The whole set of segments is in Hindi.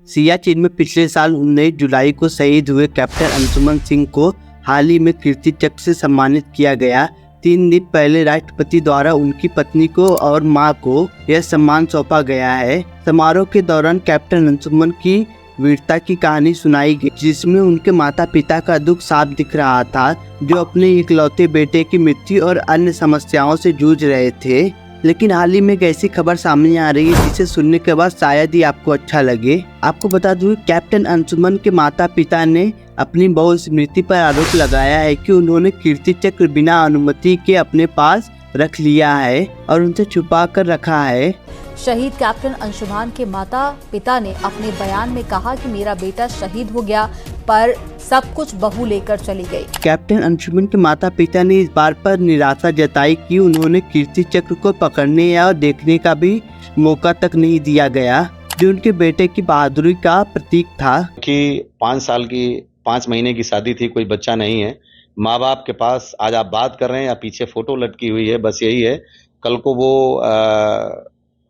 सियाचिन में पिछले साल 19 जुलाई को शहीद हुए कैप्टन अंशुमन सिंह को हाल ही में कीर्ति चक्र से सम्मानित किया गया। 3 दिन पहले राष्ट्रपति द्वारा उनकी पत्नी को और मां को यह सम्मान सौंपा गया है। समारोह के दौरान कैप्टन अंशुमन की वीरता की कहानी सुनाई गई, जिसमें उनके माता पिता का दुख साफ दिख रहा था, जो अपने इकलौते बेटे की मृत्यु और अन्य समस्याओं से जूझ रहे थे। लेकिन हाल ही में एक ऐसी खबर सामने आ रही है जिसे सुनने के बाद शायद ही आपको अच्छा लगे। आपको बता दूं, कैप्टन अंशुमन के माता पिता ने अपनी बहू स्मृति पर आरोप लगाया है कि उन्होंने कीर्ति चक्र बिना अनुमति के अपने पास रख लिया है और उनसे छुपा कर रखा है। शहीद कैप्टन अंशुमान के माता पिता ने अपने बयान में कहा कि मेरा बेटा शहीद हो गया, पर सब कुछ बहू लेकर चली गई। कैप्टन अंशुमन के माता पिता ने इस बात पर निराशा जताई कि उन्होंने कीर्ति चक्र को पकड़ने या देखने का भी मौका तक नहीं दिया गया, जो उनके बेटे की बहादुरी का प्रतीक था। कि 5 महीने की शादी थी, कोई बच्चा नहीं है, माँ बाप के पास आज आप बात कर रहे हैं या पीछे फोटो लटकी हुई है, बस यही है। कल को वो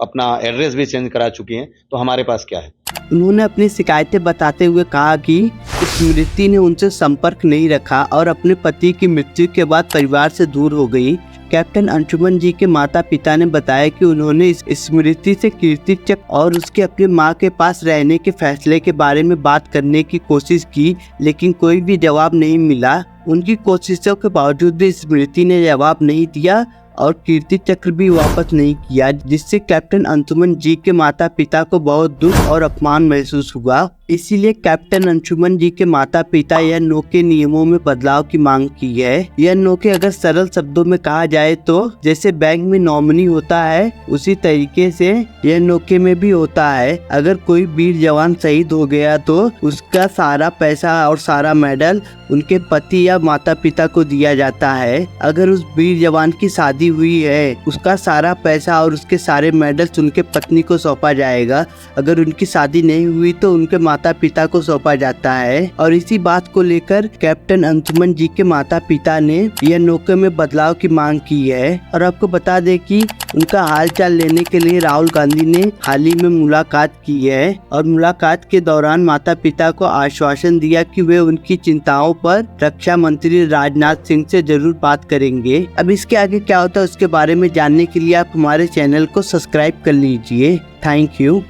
अपना एड्रेस भी चेंज करा चुकी हैं, तो हमारे पास क्या है। उन्होंने अपनी शिकायतें बताते हुए कहा कि स्मृति ने उनसे संपर्क नहीं रखा और अपने पति की मृत्यु के बाद परिवार से दूर हो गई। कैप्टन अंशुमन जी के माता पिता ने बताया कि उन्होंने स्मृति से कीर्ति चक्र और उसके अपनी मां के पास रहने के फैसले के बारे में बात करने की कोशिश की, लेकिन कोई भी जवाब नहीं मिला। उनकी कोशिशों के बावजूद भी स्मृति ने जवाब नहीं दिया और कीर्ति चक्र भी वापस नहीं किया, जिससे कैप्टन अंशुमन जी के माता पिता को बहुत दुख और अपमान महसूस हुआ। इसीलिए कैप्टन अंशुमन जी के माता पिता यह नोके नियमों में बदलाव की मांग की है। यह नोके अगर सरल शब्दों में कहा जाए तो जैसे बैंक में नॉमिनी होता है, उसी तरीके से यह नोके में भी होता है। अगर कोई वीर जवान शहीद हो गया तो उसका सारा पैसा और सारा मेडल उनके पति या माता पिता को दिया जाता है। अगर उस वीर जवान की शादी हुई है, उसका सारा पैसा और उसके सारे मेडल्स उनके पत्नी को सौंपा जाएगा। अगर उनकी शादी नहीं हुई तो उनके माता पिता को सौंपा जाता है। और इसी बात को लेकर कैप्टन अंशुमन जी के माता पिता ने यह नौके में बदलाव की मांग की है। और आपको बता दें कि उनका हालचाल लेने के लिए राहुल गांधी ने हाल ही में मुलाकात की है और मुलाकात के दौरान माता पिता को आश्वासन दिया कि वे उनकी चिंताओं पर रक्षा मंत्री राजनाथ सिंह से जरूर बात करेंगे। अब इसके आगे क्या होता है उसके बारे में जानने के लिए आप हमारे चैनल को सब्सक्राइब कर लीजिए। Thank you.